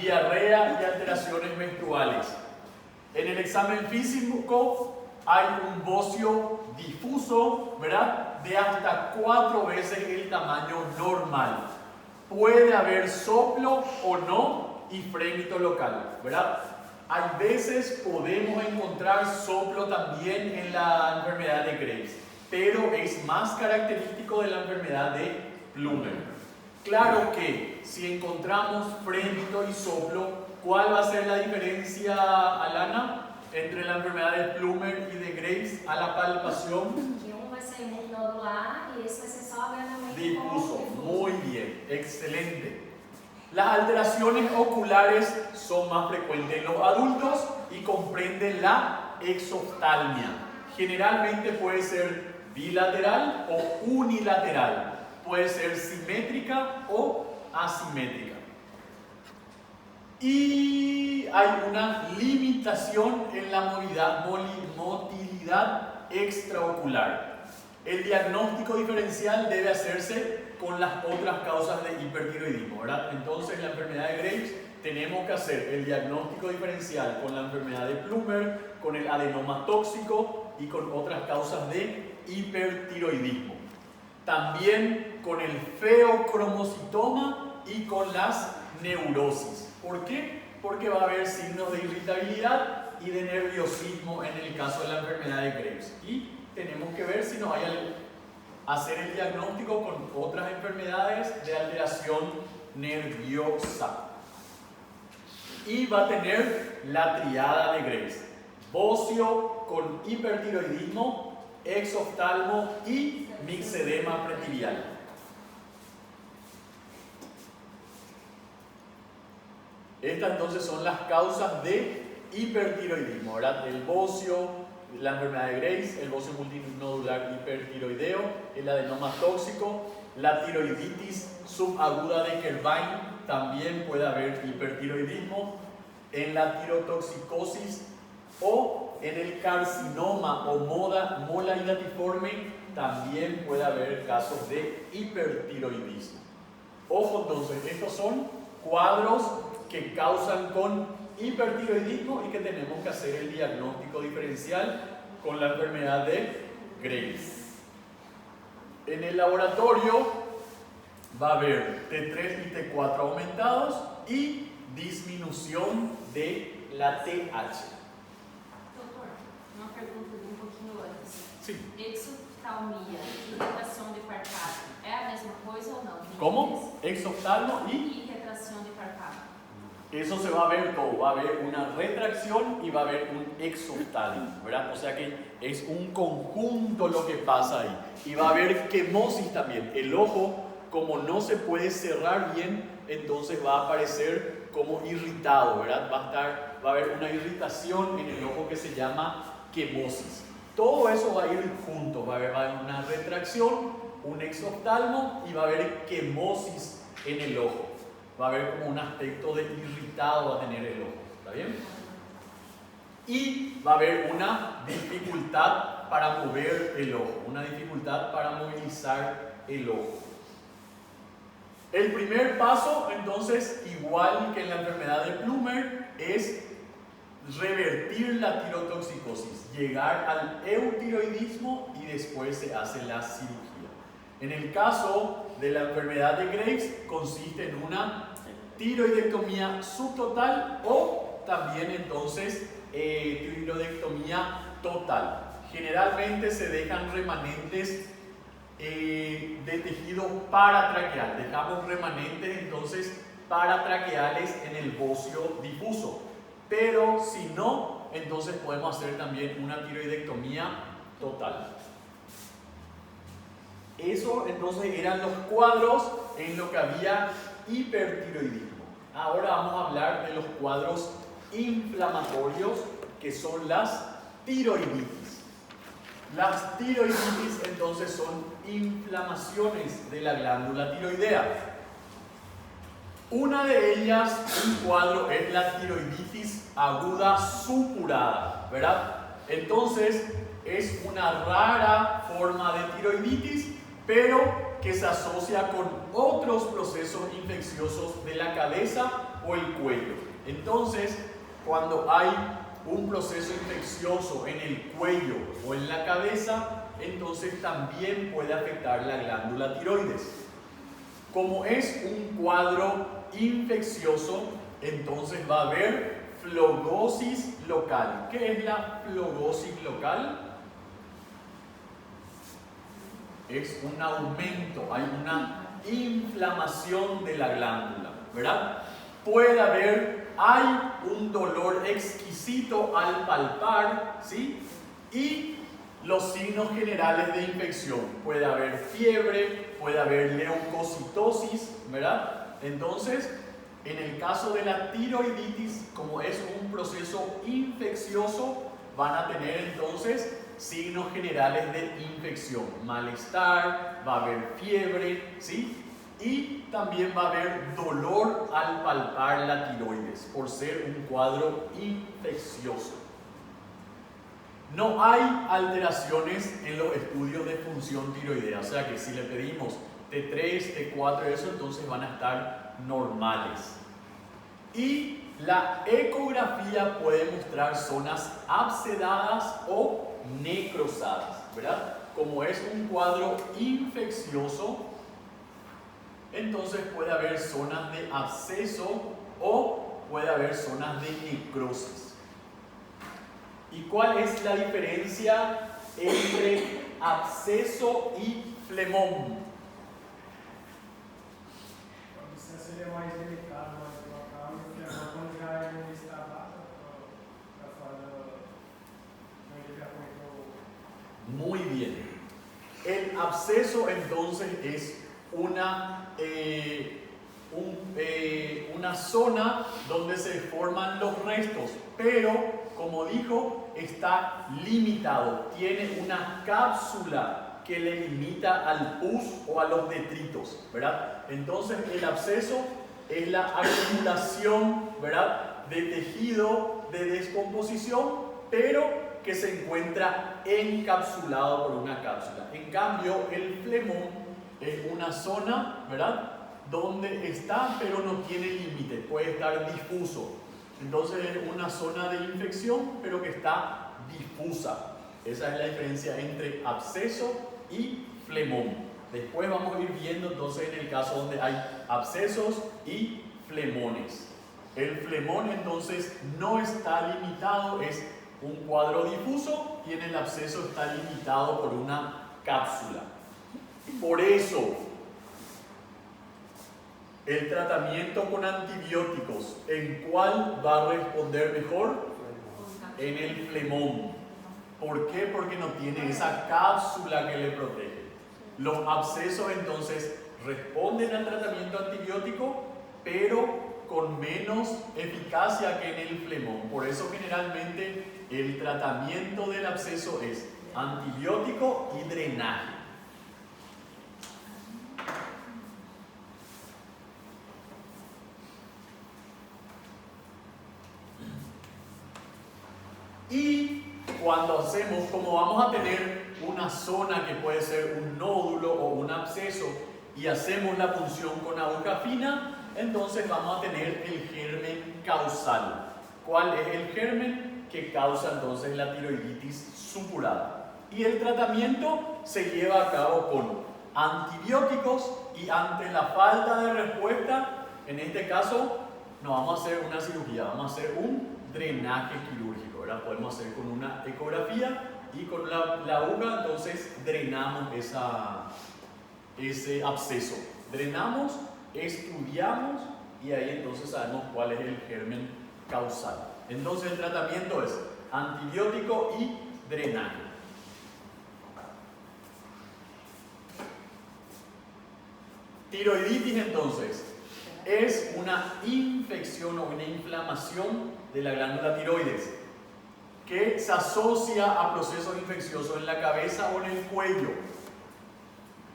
diarrea y alteraciones menstruales. En el examen físico hay un bocio difuso, ¿verdad?, de hasta 4 veces el tamaño normal. Puede haber soplo o no y frémito local, ¿verdad? Hay veces podemos encontrar soplo también en la enfermedad de Graves, pero es más característico de la enfermedad de Plummer. Claro que si encontramos frémito y soplo, ¿cuál va a ser la diferencia, Alana, entre la enfermedad de Plummer y de Graves a la palpación? Que uno va a ser muy nodular y ese se sabe realmente Difuso. Muy bien, excelente. Las alteraciones oculares son más frecuentes en los adultos y comprenden la exoftalmia. Generalmente puede ser bilateral o unilateral. Puede ser simétrica o asimétrica. Y hay una limitación en la motilidad extraocular. El diagnóstico diferencial debe hacerse con las otras causas de hipertiroidismo, ¿verdad? Entonces, en la enfermedad de Graves tenemos que hacer el diagnóstico diferencial con la enfermedad de Plummer, con el adenoma tóxico y con otras causas de hipertiroidismo. También con el feocromocitoma y con las neurosis. ¿Por qué? Porque va a haber signos de irritabilidad y de nerviosismo en el caso de la enfermedad de Graves. Y tenemos que ver si no hay hacer el diagnóstico con otras enfermedades de alteración nerviosa. Y va a tener la triada de Graves: bocio con hipertiroidismo, exoftalmo y mixedema pretibial. Estas entonces son las causas de hipertiroidismo, ¿verdad? El bocio, la enfermedad de Graves, el bocio multinodular hipertiroideo, el adenoma tóxico, la tiroiditis subaguda de Kervine, también puede haber hipertiroidismo, en la tirotoxicosis o en el carcinoma o mola hidatiforme también puede haber casos de hipertiroidismo. Ojo entonces, estos son cuadros que causan con hipertiroidismo y que tenemos que hacer el diagnóstico diferencial con la enfermedad de Graves. En el laboratorio va a haber T3 y T4 aumentados y disminución de la TH. Doutor, uma pergunta de pouquinho antes. Sí. Exoftalmia e retração de párpado é a mesma coisa ou não? ¿Cómo? Exoftalmo y E retração de párpado. eso se va a ver todo, va a haber una retracción y va a haber un exoftalmo, ¿verdad? O sea que es un conjunto lo que pasa ahí. Y va a haber quemosis también. El ojo, como no se puede cerrar bien, entonces va a aparecer como irritado, ¿verdad? Va a haber una irritación en el ojo que se llama quemosis. Todo eso va a ir junto, va a haber una retracción, un exoftalmo y va a haber quemosis en el ojo. Va a haber como un aspecto de irritado a tener el ojo, ¿está bien? Y va a haber una dificultad para mover el ojo, una dificultad para movilizar el ojo. El primer paso, entonces, igual que en la enfermedad de Plummer, es revertir la tirotoxicosis, llegar al eutiroidismo y después se hace la cirugía. En el caso de la enfermedad de Graves, consiste en una tiroidectomía subtotal o también entonces tiroidectomía total. Generalmente se dejan remanentes de tejido paratraqueal. Dejamos remanentes entonces paratraqueales en el bocio difuso. Pero si no, entonces podemos hacer también una tiroidectomía total. Eso entonces eran los cuadros en lo que había hipertiroidismo. Ahora vamos a hablar de los cuadros inflamatorios, que son las tiroiditis. Las tiroiditis entonces son inflamaciones de la glándula tiroidea. Una de ellas, un cuadro, es la tiroiditis aguda supurada, ¿verdad? Entonces es una rara forma de tiroiditis, pero que se asocia con otros procesos infecciosos de la cabeza o el cuello. Entonces, cuando hay un proceso infeccioso en el cuello o en la cabeza, entonces también puede afectar la glándula tiroides. Como es un cuadro infeccioso, entonces va a haber flogosis local. ¿Qué es la flogosis local? Es un aumento, hay una inflamación de la glándula, ¿verdad? Hay un dolor exquisito al palpar, ¿sí? Y los signos generales de infección. Puede haber fiebre, puede haber leucocitosis, ¿verdad? Entonces, en el caso de la tiroiditis, como es un proceso infeccioso, van a tener entonces signos generales de infección. Malestar, va a haber fiebre, ¿sí? Y también va a haber dolor al palpar la tiroides, por ser un cuadro infeccioso. No hay alteraciones en los estudios de función tiroidea, o sea que si le pedimos T3, T4, eso, entonces van a estar normales. Y la ecografía puede mostrar zonas abscedadas o necrosadas, ¿verdad? Como es un cuadro infeccioso, entonces puede haber zonas de absceso o puede haber zonas de necrosis. ¿Y cuál es la diferencia entre absceso y flemón? O abscesso ele é mais delicado, mais local, e o flemão quando já é no estado para fora onde já foi. Muy bien. El absceso entonces es una zona donde se forman los restos, pero como dijo, está limitado, tiene una cápsula que le limita al pus o a los detritos, ¿verdad? Entonces el absceso es la acumulación, ¿verdad?, de tejido de descomposición, pero que se encuentra encapsulado por una cápsula. En cambio, el flemón es una zona, ¿verdad?, donde está pero no tiene límite, puede estar difuso. Entonces es una zona de infección pero que está difusa. Esa es la diferencia entre absceso y flemón. Después vamos a ir viendo entonces en el caso donde hay abscesos y flemones. El flemón entonces no está limitado, es un cuadro difuso, y en el absceso está limitado por una cápsula. Por eso, el tratamiento con antibióticos, ¿en cuál va a responder mejor? En el flemón. ¿Por qué? Porque no tiene esa cápsula que le protege. Los abscesos entonces responden al tratamiento antibiótico, pero con menos eficacia que en el flemón. Por eso generalmente el tratamiento del absceso es antibiótico y drenaje. Y cuando hacemos, como vamos a tener una zona que puede ser un nódulo o un absceso, y hacemos la punción con aguja fina, entonces vamos a tener el germen causal. ¿Cuál es el germen que causa entonces la tiroiditis supurada? Y el tratamiento se lleva a cabo con antibióticos, y ante la falta de respuesta, en este caso no vamos a hacer una cirugía, vamos a hacer un drenaje quirúrgico, ¿verdad? Podemos hacer con una ecografía y con la aguja, entonces drenamos ese absceso. Drenamos, estudiamos y ahí entonces sabemos cuál es el germen causal. Entonces el tratamiento es antibiótico y drenaje. Tiroiditis entonces es una infección o una inflamación de la glándula tiroides que se asocia a procesos infecciosos en la cabeza o en el cuello.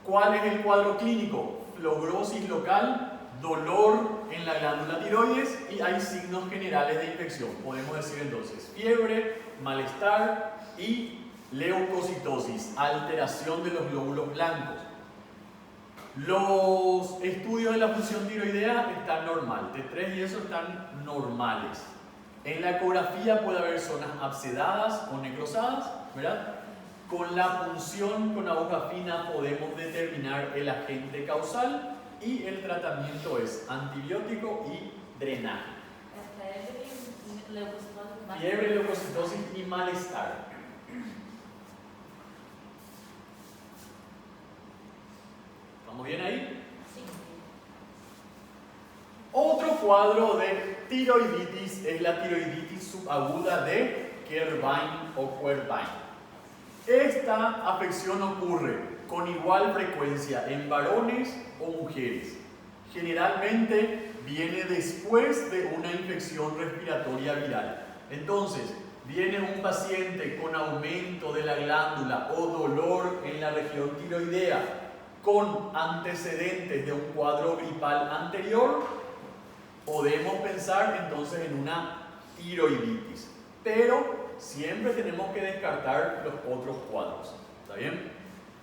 ¿Cuál es el cuadro clínico? Flogrosis local, dolor en la glándula tiroides, y hay signos generales de infección. Podemos decir entonces fiebre, malestar y leucocitosis, alteración de los glóbulos blancos. Los estudios de la función tiroidea están normal, T3 y eso están normales. En la ecografía puede haber zonas abscedadas o necrosadas, ¿verdad? Con la punción con aguja fina podemos determinar el agente causal y el tratamiento es antibiótico y drenaje. Fiebre, leucocitosis y malestar. ¿Estamos bien ahí? Sí. Otro cuadro de tiroiditis es la tiroiditis subaguda de Kerbein o Querbein. Esta afección ocurre con igual frecuencia en varones o mujeres. Generalmente viene después de una infección respiratoria viral. Entonces, viene un paciente con aumento de la glándula o dolor en la región tiroidea con antecedentes de un cuadro gripal anterior, podemos pensar entonces en una tiroiditis. Pero siempre tenemos que descartar los otros cuadros. ¿Está bien?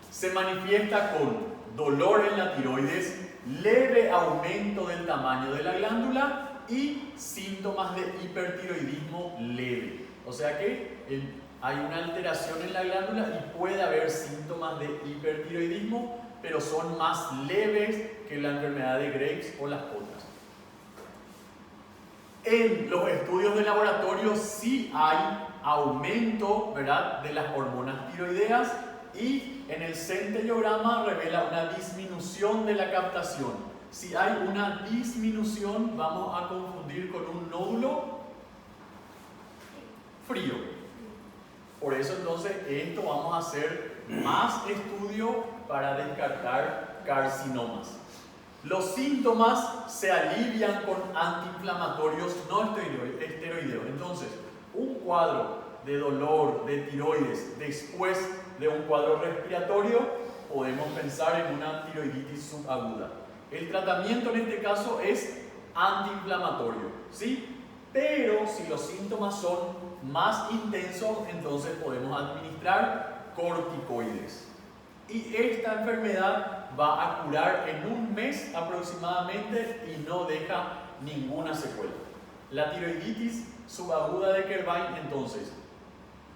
Se manifiesta con dolor en la tiroides, leve aumento del tamaño de la glándula y síntomas de hipertiroidismo leve. O sea que hay una alteración en la glándula y puede haber síntomas de hipertiroidismo, pero son más leves que la enfermedad de Graves o las otras. En los estudios de laboratorio sí hay aumento, ¿verdad?, de las hormonas tiroideas y en el centellograma revela una disminución de la captación. Si hay una disminución, vamos a confundir con un nódulo frío. Por eso entonces esto vamos a hacer más estudio para descartar carcinomas. Los síntomas se alivian con antiinflamatorios no esteroideos. Entonces, un cuadro de dolor de tiroides después de un cuadro respiratorio, podemos pensar en una tiroiditis subaguda. El tratamiento en este caso es antiinflamatorio, ¿sí? Pero si los síntomas son más intensos, entonces podemos administrar corticoides. Y esta enfermedad va a curar en un mes aproximadamente y no deja ninguna secuela. La tiroiditis subaguda de Kerbein, entonces,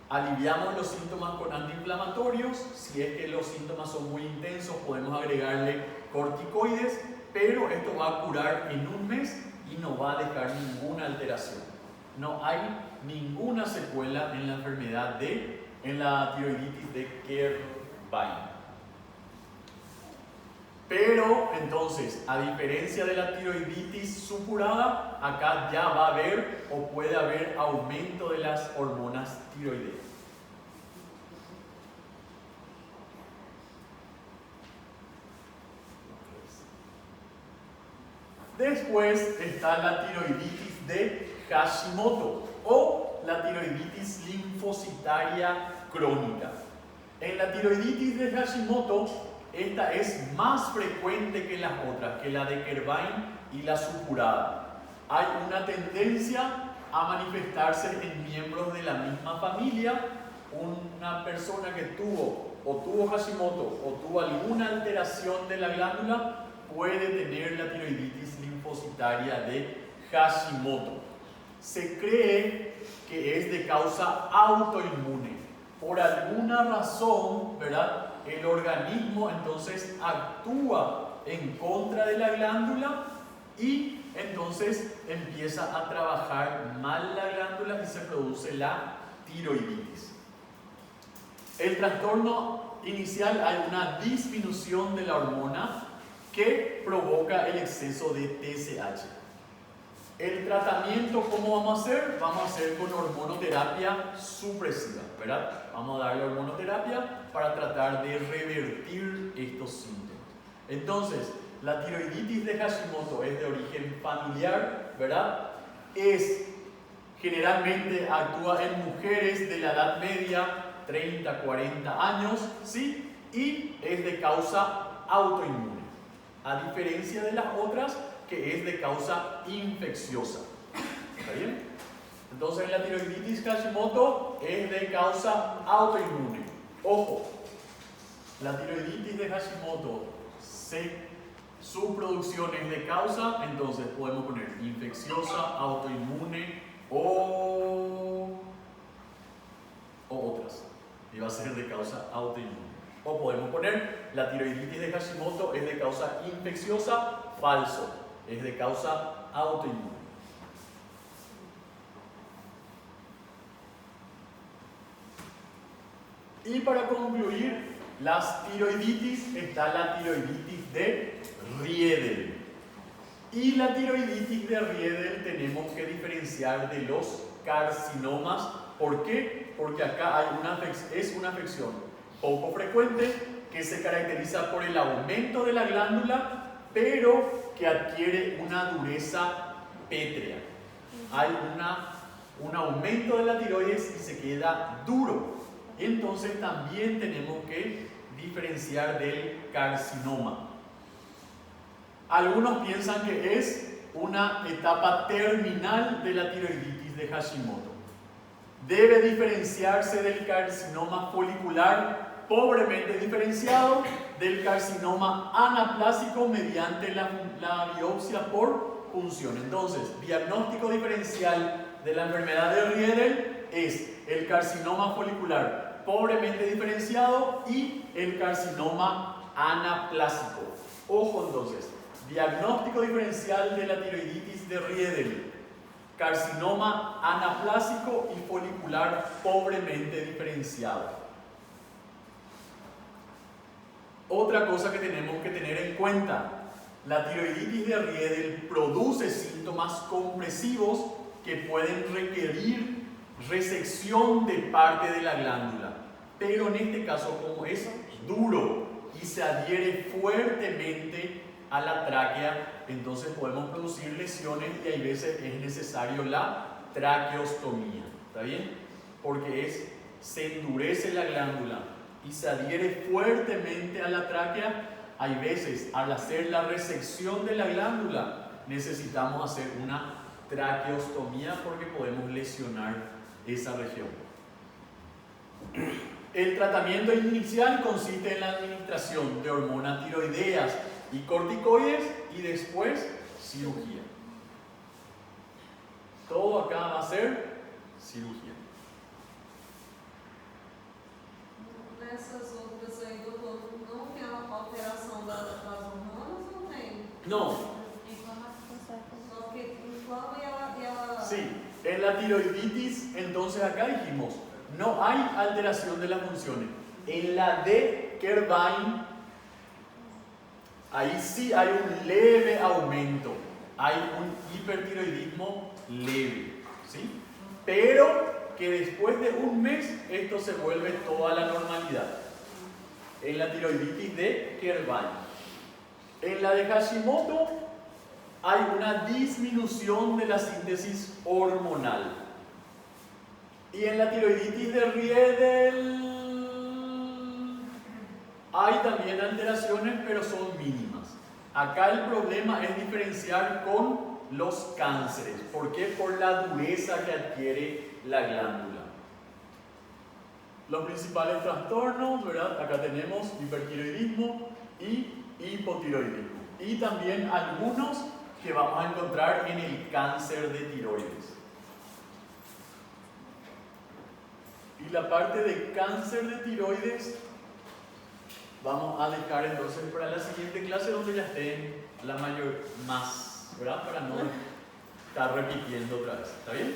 aliviamos los síntomas con antiinflamatorios. Si es que los síntomas son muy intensos, podemos agregarle corticoides, pero esto va a curar en un mes y no va a dejar ninguna alteración. No hay ninguna secuela en la enfermedad en la tiroiditis de Kerbein. Pero entonces, a diferencia de la tiroiditis supurada, acá ya va a haber o puede haber aumento de las hormonas tiroideas. Después está la tiroiditis de Hashimoto o la tiroiditis linfocitaria crónica. En la tiroiditis de Hashimoto, esta es más frecuente que las otras, que la de Kerbein y la supurada. Hay una tendencia a manifestarse en miembros de la misma familia. Una persona que tuvo Hashimoto o tuvo alguna alteración de la glándula puede tener la tiroiditis linfocitaria de Hashimoto. Se cree que es de causa autoinmune. Por alguna razón, ¿verdad?, el organismo entonces actúa en contra de la glándula y entonces empieza a trabajar mal la glándula y se produce la tiroiditis. El trastorno inicial, hay una disminución de la hormona que provoca el exceso de TSH. El tratamiento, ¿cómo vamos a hacer? Vamos a hacer con hormonoterapia supresiva, ¿verdad? Vamos a darle hormonoterapia para tratar de revertir estos síntomas. Entonces, la tiroiditis de Hashimoto es de origen familiar, ¿verdad? Generalmente actúa en mujeres de la edad media, 30, 40 años, ¿sí? Y es de causa autoinmune, a diferencia de las otras que es de causa infecciosa. ¿Está bien? Entonces la tiroiditis Hashimoto es de causa autoinmune. Ojo, la tiroiditis de Hashimoto su producción es de causa, entonces podemos poner infecciosa, autoinmune o otras. Y va a ser de causa autoinmune. O podemos poner la tiroiditis de Hashimoto es de causa infecciosa, falso, es de causa autoinmune. Y para concluir, las tiroiditis, está la tiroiditis de Riedel. Y la tiroiditis de Riedel tenemos que diferenciar de los carcinomas. ¿Por qué? Porque acá hay es una afección poco frecuente que se caracteriza por el aumento de la glándula, pero que adquiere una dureza pétrea. Hay un aumento de la tiroides y se queda duro. Entonces también tenemos que diferenciar del carcinoma. Algunos piensan que es una etapa terminal de la tiroiditis de Hashimoto. Debe diferenciarse del carcinoma folicular pobremente diferenciado del carcinoma anaplásico mediante la biopsia por punción. Entonces, diagnóstico diferencial de la enfermedad de Riedel es el carcinoma folicular pobremente diferenciado y el carcinoma anaplásico. Ojo entonces, diagnóstico diferencial de la tiroiditis de Riedel, carcinoma anaplásico y folicular pobremente diferenciado. Otra cosa que tenemos que tener en cuenta, la tiroiditis de Riedel produce síntomas compresivos que pueden requerir resección de parte de la glándula, pero en este caso, como es duro y se adhiere fuertemente a la tráquea, entonces podemos producir lesiones y hay veces es necesario la traqueostomía. ¿Está bien? Porque se endurece la glándula y se adhiere fuertemente a la tráquea. Hay veces, al hacer la resección de la glándula, necesitamos hacer una traqueostomía porque podemos lesionar esa región. El tratamiento inicial consiste en la administración de hormonas tiroideas y corticoides y después cirugía. Todo acá va a ser cirugía. Nessas outras aí, doutor, não tem a alteração das hormonas ou tem? No. Só que inflama e ela... Sí, en la tiroiditis, entonces acá dijimos, no hay alteración de las funciones. En la de Kerbein, ahí sí hay un leve aumento, hay un hipertiroidismo leve, ¿sí? Pero que después de un mes esto se vuelve toda la normalidad. En la tiroiditis de Kerbein. En la de Hashimoto hay una disminución de la síntesis hormonal. Y en la tiroiditis de Riedel hay también alteraciones, pero son mínimas. Acá el problema es diferenciar con los cánceres. ¿Por qué? Por la dureza que adquiere la glándula. Los principales trastornos, ¿verdad? Acá tenemos hipertiroidismo y hipotiroidismo. Y también algunos que vamos a encontrar en el cáncer de tiroides. Y la parte de cáncer de tiroides vamos a dejar entonces para la siguiente clase donde ya estén la mayor más, ¿verdad? Para no estar repitiendo otra vez. ¿Está bien?